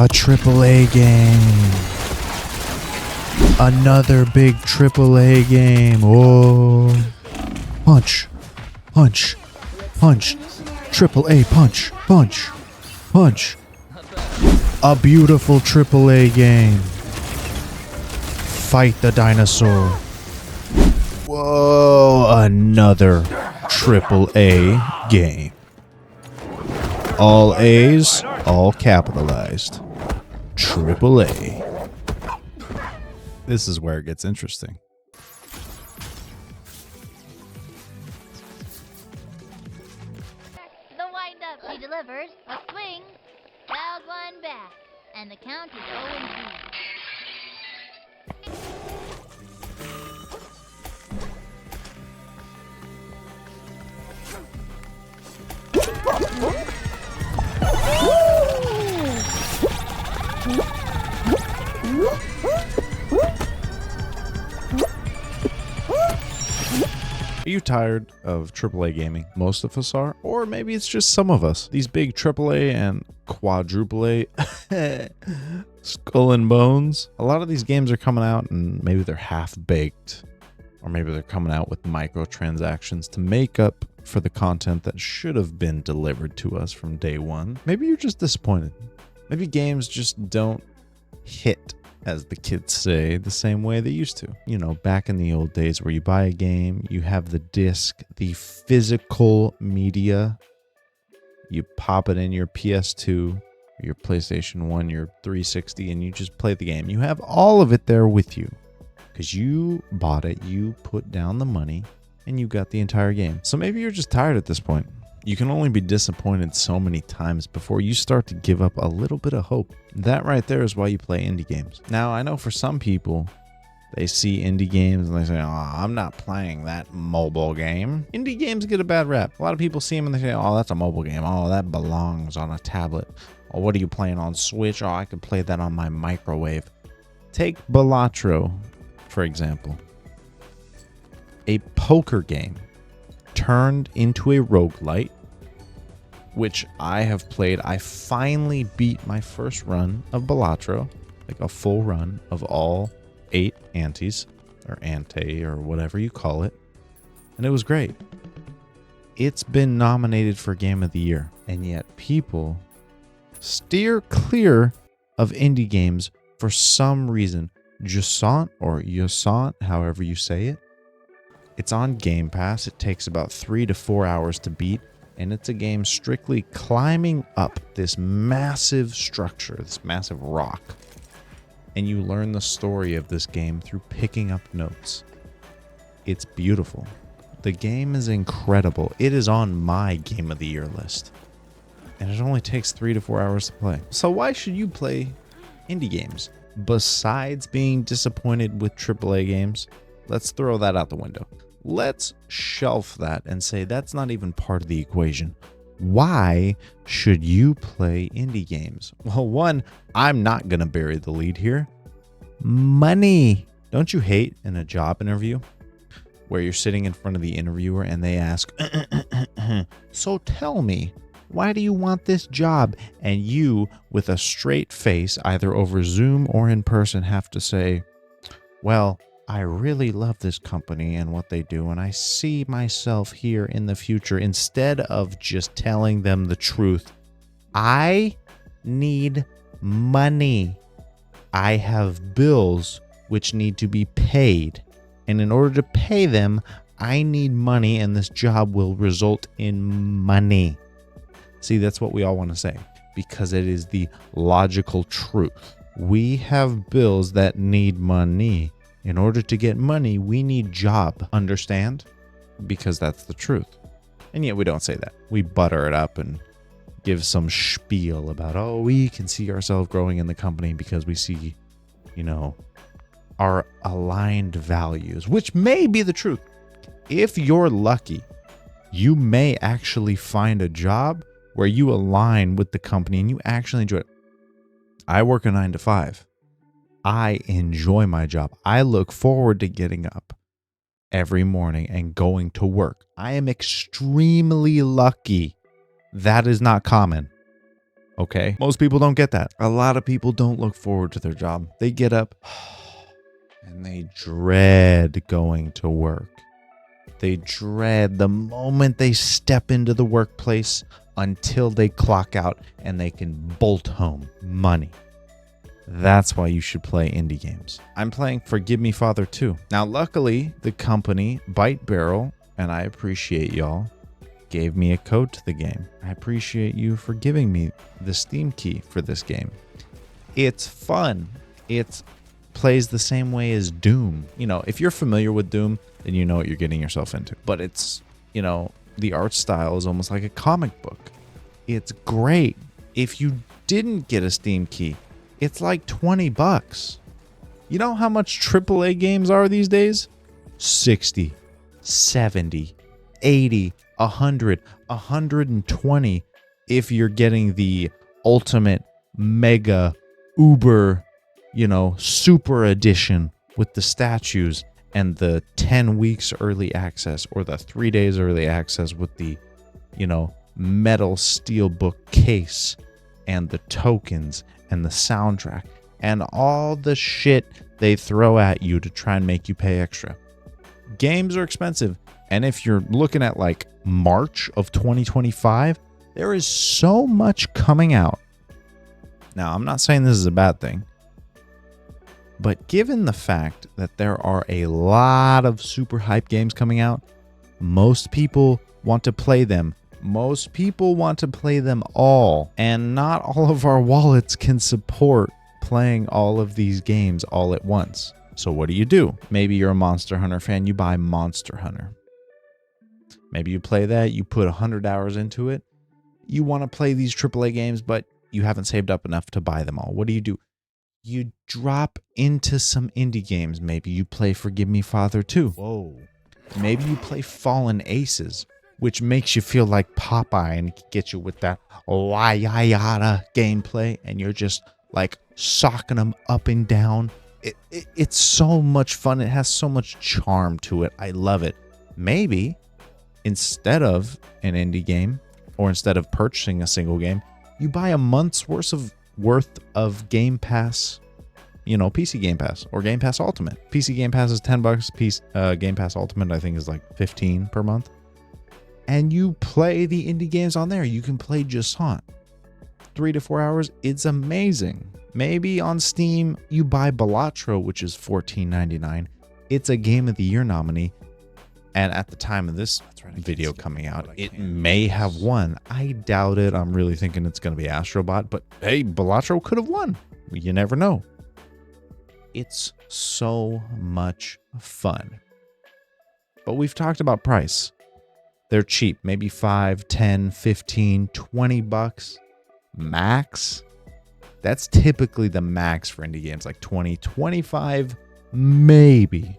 A AAA game. Another big AAA game. Oh. Punch. Punch. Punch. AAA punch. Punch. Punch. A beautiful AAA game. Fight the dinosaur. Whoa. Another AAA game. All A's, all capitalized. AAA. This is where it gets interesting. The wind-up, he delivers a swing, foul line back, and the count is 0-2. Are you tired of AAA gaming? Most of us are, or maybe it's just some of us. These big AAA and quadruple A Skull and Bones. A lot of these games are coming out and maybe they're half-baked, or maybe they're coming out with microtransactions to make up for the content that should have been delivered to us from day one. Maybe you're just disappointed. Maybe games just don't hit, as the kids say, the same way they used to. You know, back in the old days where you buy a game, you have the disc, the physical media, you pop it in your PS2, your PlayStation 1, your 360, and you just play the game. You have all of it there with you because you bought it, you put down the money, and you got the entire game. So maybe you're just tired at this point. You can only be disappointed so many times before you start to give up a little bit of hope. That right there is why you play indie games. Now, I know for some people, they see indie games and they say, oh, I'm not playing that mobile game. Indie games get a bad rap. A lot of people see them and they say, oh, that's a mobile game. Oh, that belongs on a tablet. Oh, what are you playing on Switch? Oh, I could play that on my microwave. Take Balatro, for example. A poker game turned into a roguelite, which I have played. I finally beat my first run of Balatro, like a full run of all 8 antes, or ante, or whatever you call it, and it was great. It's been nominated for Game of the Year, and yet people steer clear of indie games for some reason. Jusant, or Jusant, however you say it. It's on Game Pass. It takes about 3 to 4 hours to beat, and it's a game strictly climbing up this massive structure, this massive rock, and you learn the story of this game through picking up notes. It's beautiful. The game is incredible. It is on my Game of the Year list, and it only takes 3 to 4 hours to play. So why should you play indie games? Besides being disappointed with AAA games, let's throw that out the window. Let's shelf that and say that's not even part of the equation. Why should you play indie games? Well, one, I'm not going to bury the lead here. Money. Don't you hate in a job interview where you're sitting in front of the interviewer and they ask, so tell me, why do you want this job? And you, with a straight face, either over Zoom or in person, have to say, well, I really love this company and what they do, and I see myself here in the future. Instead of just telling them the truth, I need money. I have bills which need to be paid, and in order to pay them, I need money, and this job will result in money. See, that's what we all want to say, because it is the logical truth. We have bills that need money. In order to get money, we need job. Understand? Because that's the truth. And yet we don't say that. We butter it up and give some spiel about, oh, we can see ourselves growing in the company because we see, you know, our aligned values, which may be the truth. If you're lucky, you may actually find a job where you align with the company and you actually enjoy it. I work a 9 to 5. I enjoy my job. I look forward to getting up every morning and going to work. I am extremely lucky. That is not common. Okay? Most people don't get that. A lot of people don't look forward to their job. They get up and they dread going to work. They dread the moment they step into the workplace until they clock out and they can bolt home money. That's why you should play indie games. I'm playing Forgive Me Father 2. Now, luckily, the company, Byte, and I appreciate y'all, gave me a code to the game. I appreciate you for giving me the Steam key for this game. It's fun. It plays the same way as Doom. You know, if you're familiar with Doom, then you know what you're getting yourself into. But it's, you know, the art style is almost like a comic book. It's great. If you didn't get a Steam key, it's like $20. You know how much AAA games are these days? 60, 70, 80, 100, 120 if you're getting the ultimate mega uber, you know, super edition with the statues and the 10 weeks early access or the 3 days early access with the, you know, metal steelbook case and the tokens and the soundtrack and all the shit they throw at you to try and make you pay extra. Games are expensive. And if you're looking at like March of 2025, there is so much coming out. Now, I'm not saying this is a bad thing, but given the fact that there are a lot of super hype games coming out, most people want to play them. Most people want to play them all, and not all of our wallets can support playing all of these games all at once. So what do? Maybe you're a Monster Hunter fan, you buy Monster Hunter. Maybe you play that, you put 100 hours into it. You want to play these AAA games, but you haven't saved up enough to buy them all. What do? You drop into some indie games. Maybe you play Forgive Me Father 2. Whoa. Maybe you play Fallen Aces, which makes you feel like Popeye and get you with that yada gameplay, and you're just like socking them up and down. It's so much fun. It has so much charm to it. I love it. Maybe instead of an indie game, or instead of purchasing a single game, you buy a month's worth of Game Pass, you know, PC Game Pass or Game Pass Ultimate. PC Game Pass is $10. Game Pass Ultimate, I think, is like $15 per month. And you play the indie games on there. You can play Jasant. 3 to 4 hours. It's amazing. Maybe on Steam, you buy Balatro, which is $14.99. It's a Game of the Year nominee. And at the time of this video coming out, it may have won. I doubt it. I'm really thinking it's going to be Astrobot. But hey, Balatro could have won. You never know. It's so much fun. But we've talked about price. They're cheap. Maybe $5, $10, $15, $20 max. That's typically the max for indie games, like 20, 25, maybe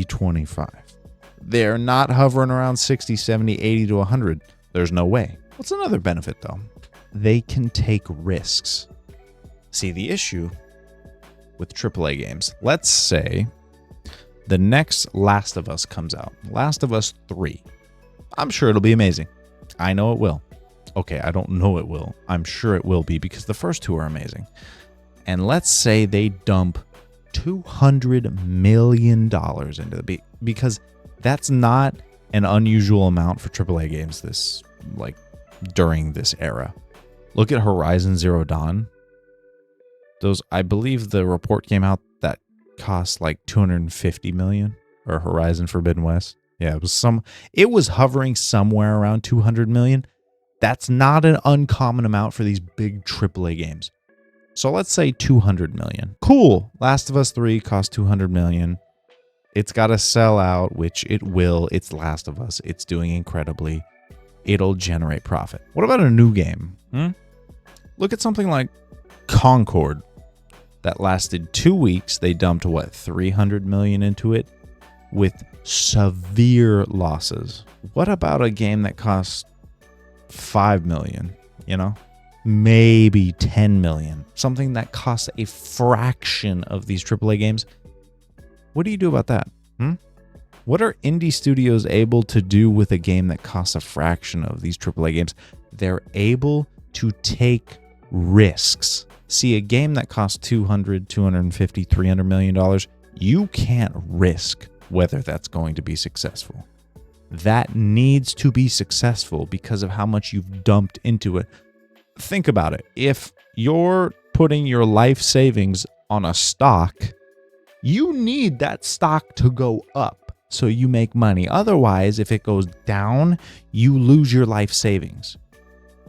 25. They're not hovering around 60, 70, 80 to 100. There's no way. What's another benefit, though? They can take risks. See, the issue with AAA games, let's say the next Last of Us comes out. Last of Us 3. I'm sure it'll be amazing. I know it will. Okay, I don't know it will. I'm sure it will be because the first two are amazing. And let's say they dump $200 million into the beat, because that's not an unusual amount for AAA games during this era. Look at Horizon Zero Dawn. Those, I believe the report came out that cost like $250 million, or Horizon Forbidden West. Yeah, it was hovering somewhere around $200 million. That's not an uncommon amount for these big AAA games. So let's say $200 million. Cool. Last of Us 3 cost $200 million. It's got to sell out, which it will. It's Last of Us. It's doing incredibly. It'll generate profit. What about a new game? Look at something like Concord. That lasted 2 weeks. They dumped, $300 million into it with severe losses. What about a game that costs $5 million, maybe $10 million, something that costs a fraction of these AAA games? What do you do about that? What are indie studios able to do with a game that costs a fraction of these AAA games? They're able to take risks. See, a game that costs $200, $250, $300 million, you can't risk whether that's going to be successful. That needs to be successful because of how much you've dumped into it. Think about it. If you're putting your life savings on a stock, you need that stock to go up so you make money. Otherwise, if it goes down, you lose your life savings.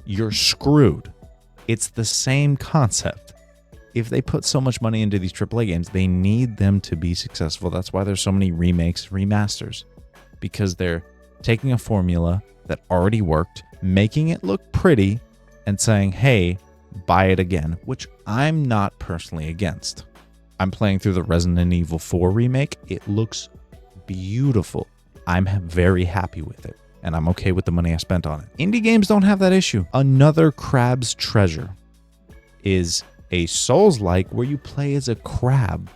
You're screwed. It's the same concept. If they put so much money into these AAA games, they need them to be successful. That's why there's so many remakes, remasters, because they're taking a formula that already worked, making it look pretty, and saying, hey, buy it again, which I'm not personally against. I'm playing through the Resident Evil 4 remake. It looks beautiful. I'm very happy with it, and I'm okay with the money I spent on it. Indie games don't have that issue. Another Crab's Treasure is a Souls-like where you play as a crab,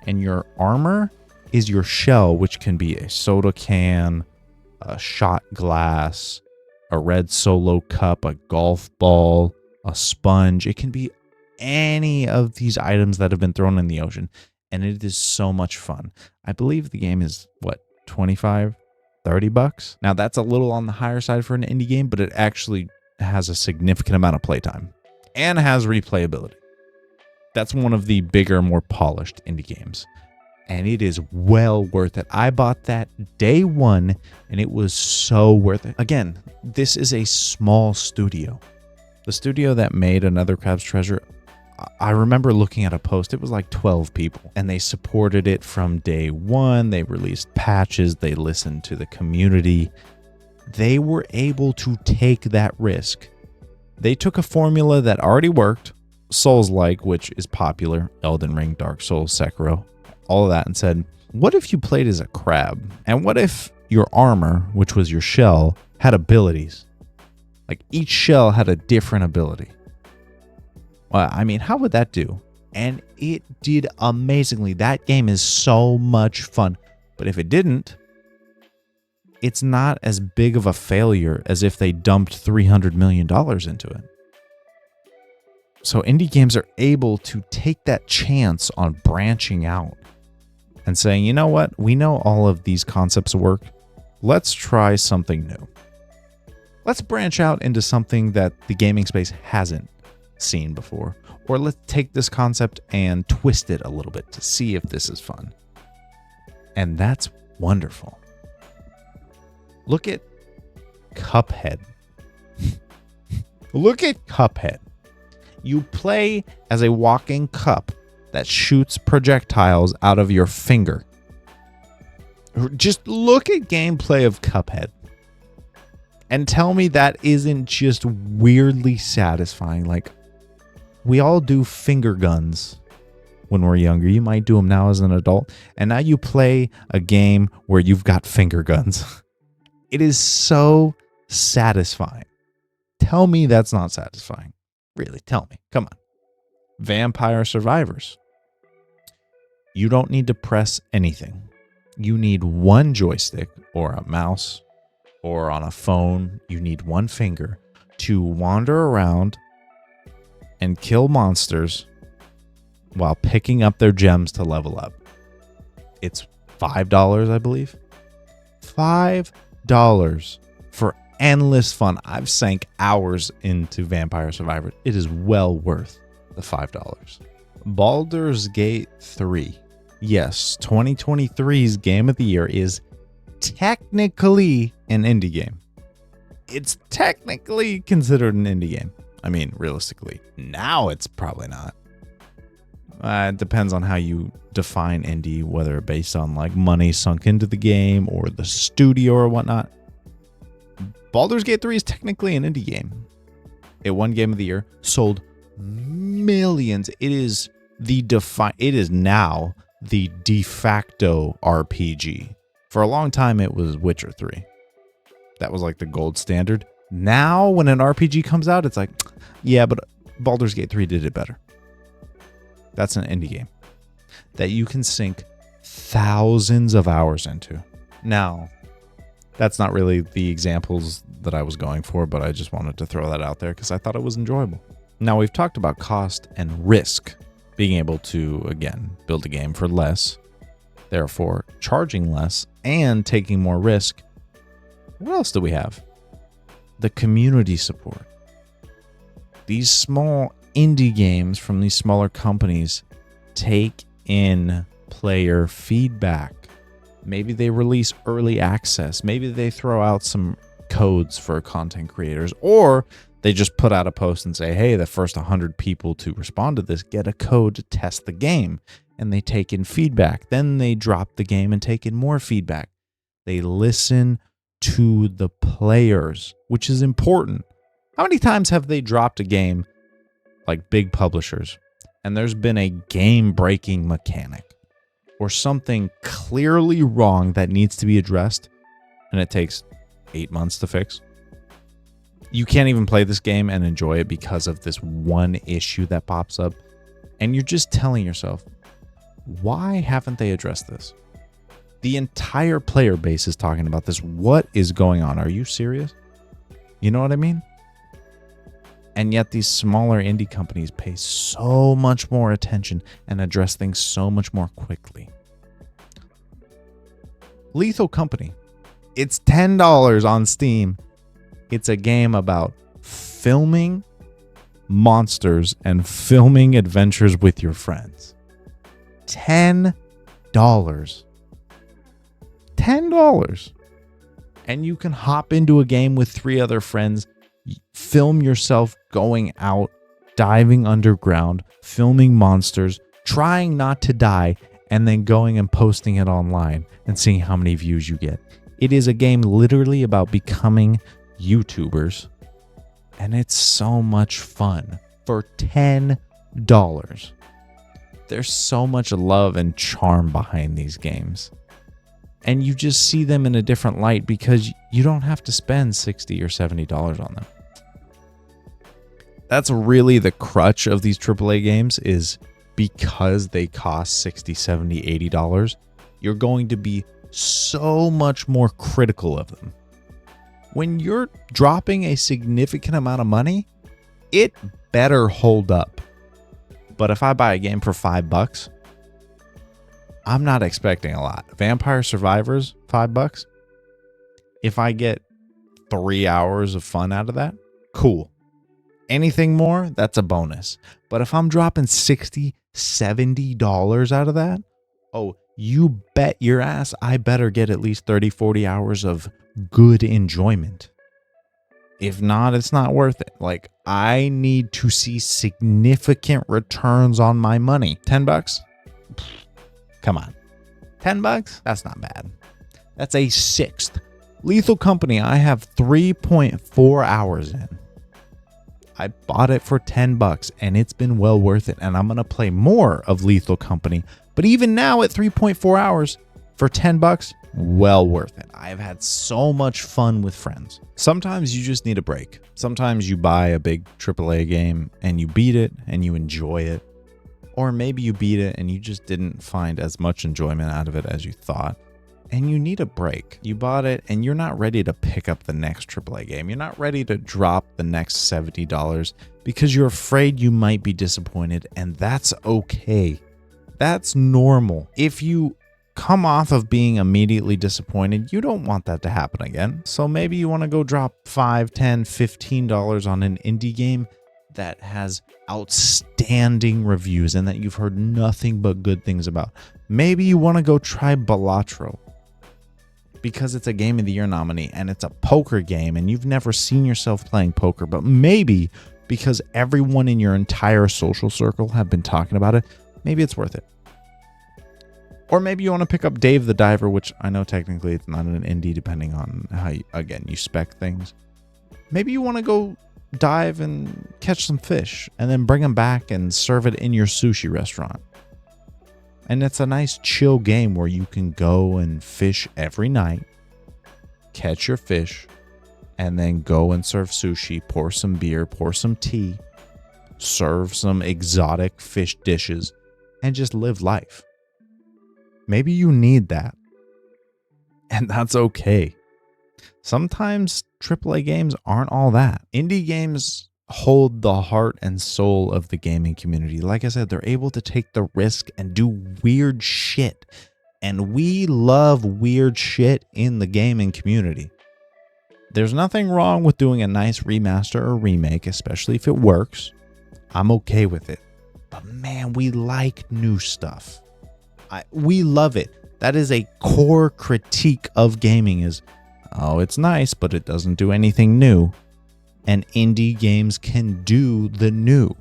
and your armor is your shell, which can be a soda can, a shot glass, a red Solo cup, a golf ball, a sponge. It can be any of these items that have been thrown in the ocean, and it is so much fun. I believe the game is, what, $25, $30? Now, that's a little on the higher side for an indie game, but it actually has a significant amount of playtime and has replayability. That's one of the bigger, more polished indie games, and it is well worth it. I bought that day one, and it was so worth it. Again, this is a small studio. The studio that made Another Crab's Treasure, I remember looking at a post, it was like 12 people, and they supported it from day one. They released patches, they listened to the community. They were able to take that risk. They took a formula that already worked, Souls-like, which is popular, Elden Ring, Dark Souls, Sekiro, all of that, and said, what if you played as a crab? And what if your armor, which was your shell, had abilities? Like each shell had a different ability. Well, I mean, how would that do? And it did amazingly. That game is so much fun. But if it didn't, it's not as big of a failure as if they dumped $300 million into it. So indie games are able to take that chance on branching out and saying, you know what? We know all of these concepts work. Let's try something new. Let's branch out into something that the gaming space hasn't seen before. Or let's take this concept and twist it a little bit to see if this is fun. And that's wonderful. Look at Cuphead. Look at Cuphead. You play as a walking cup that shoots projectiles out of your finger. Just look at gameplay of Cuphead and tell me that isn't just weirdly satisfying. Like, we all do finger guns when we're younger. You might do them now as an adult. And now you play a game where you've got finger guns. It is so satisfying. Tell me that's not satisfying. Really, tell me. Come on. Vampire Survivors. You don't need to press anything. You need one joystick or a mouse, or on a phone, you need one finger to wander around and kill monsters while picking up their gems to level up. It's $5, I believe. $5 for endless fun. I've sank hours into Vampire Survivors. It is well worth the $5. Baldur's Gate 3. Yes, 2023's Game of the Year is technically an indie game. It's technically considered an indie game. I mean, realistically, now it's probably not. It depends on how you define indie, whether based on like money sunk into the game or the studio or whatnot. Baldur's Gate 3 is technically an indie game. It won Game of the Year, sold millions. It is now the de facto RPG. For a long time, it was Witcher 3. That was like the gold standard. Now, when an RPG comes out, it's like, yeah, but Baldur's Gate 3 did it better. That's an indie game that you can sink thousands of hours into. Now, that's not really the examples that I was going for, but I just wanted to throw that out there because I thought it was enjoyable. Now, we've talked about cost and risk, being able to, again, build a game for less, therefore charging less and taking more risk. What else do we have? The community support. These small indie games from these smaller companies take in player feedback. Maybe they release early access. Maybe they throw out some codes for content creators, or they just put out a post and say, hey, the first 100 people to respond to this get a code to test the game. And they take in feedback. Then they drop the game and take in more feedback. They listen to the players, which is important. How many times have they dropped a game like big publishers and there's been a game-breaking mechanic or something clearly wrong that needs to be addressed and it takes 8 months to fix? You can't even play this game and enjoy it because of this one issue that pops up. And you're just telling yourself, why haven't they addressed this? The entire player base is talking about this. What is going on? Are you serious? You know what I mean? And yet these smaller indie companies pay so much more attention and address things so much more quickly. Lethal Company. It's $10 on Steam. It's a game about filming monsters and filming adventures with your friends. $10. $10. And you can hop into a game with 3 other friends, film yourself going out, diving underground, filming monsters, trying not to die, and then going and posting it online and seeing how many views you get. It is a game literally about becoming YouTubers, and it's so much fun for $10. There's so much love and charm behind these games. And you just see them in a different light because you don't have to spend $60 or $70 on them. That's really the crutch of these AAA games, is because they cost $60, $70, $80, you're going to be so much more critical of them. When you're dropping a significant amount of money, it better hold up. But if I buy a game for $5, I'm not expecting a lot. Vampire Survivors, $5. If I get 3 hours of fun out of that, cool. Anything more, that's a bonus. But if I'm dropping $60, $70 out of that, oh, you bet your ass I better get at least 30, 40 hours of good enjoyment. If not, it's not worth it. Like, I need to see significant returns on my money. $10? Come on. $10? That's not bad. That's a sixth. Lethal Company, I have 3.4 hours in. I bought it for $10 and it's been well worth it. And I'm going to play more of Lethal Company. But even now at 3.4 hours for $10, well worth it. I've had so much fun with friends. Sometimes you just need a break. Sometimes you buy a big AAA game and you beat it and you enjoy it. Or maybe you beat it and you just didn't find as much enjoyment out of it as you thought. And you need a break. You bought it and you're not ready to pick up the next AAA game. You're not ready to drop the next $70 because you're afraid you might be disappointed, and that's okay. That's normal. If you come off of being immediately disappointed, you don't want that to happen again. So maybe you want to go drop $5, $10, $15 on an indie game that has outstanding reviews and that you've heard nothing but good things about. Maybe you want to go try Balatro because it's a Game of the Year nominee and it's a poker game and you've never seen yourself playing poker, but maybe because everyone in your entire social circle have been talking about it, maybe it's worth it. Or maybe you want to pick up Dave the Diver, which I know technically it's not an indie depending on how you spec things. Maybe you want to go dive and catch some fish and then bring them back and serve it in your sushi restaurant. And it's a nice chill game where you can go and fish every night, catch your fish, and then go and serve sushi, pour some beer, pour some tea, serve some exotic fish dishes, and just live life. Maybe you need that. And that's okay. Sometimes AAA games aren't all that. Indie games hold the heart and soul of the gaming community. Like I said, they're able to take the risk and do weird shit. And we love weird shit in the gaming community. There's nothing wrong with doing a nice remaster or remake, especially if it works. I'm okay with it. But man, we like new stuff. We love it. That is a core critique of gaming is, oh, it's nice, but it doesn't do anything new. And indie games can do the new.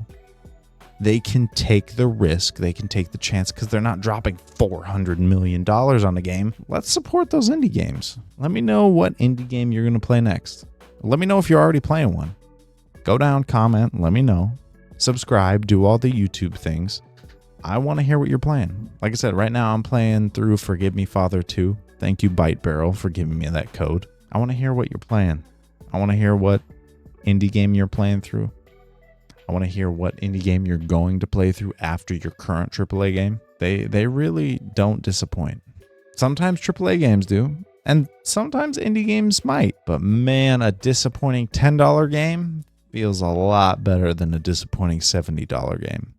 They can take the risk. They can take the chance because they're not dropping $400 million on a game. Let's support those indie games. Let me know what indie game you're going to play next. Let me know if you're already playing one. Go down, comment, let me know. Subscribe, do all the YouTube things. I want to hear what you're playing. Like I said, right now I'm playing through Forgive Me Father 2. Thank you, Byte Barrel, for giving me that code. I want to hear what you're playing. I want to hear what indie game you're playing through. I want to hear what indie game you're going to play through after your current AAA game. They really don't disappoint. Sometimes AAA games do, and sometimes indie games might. But man, a disappointing $10 game feels a lot better than a disappointing $70 game.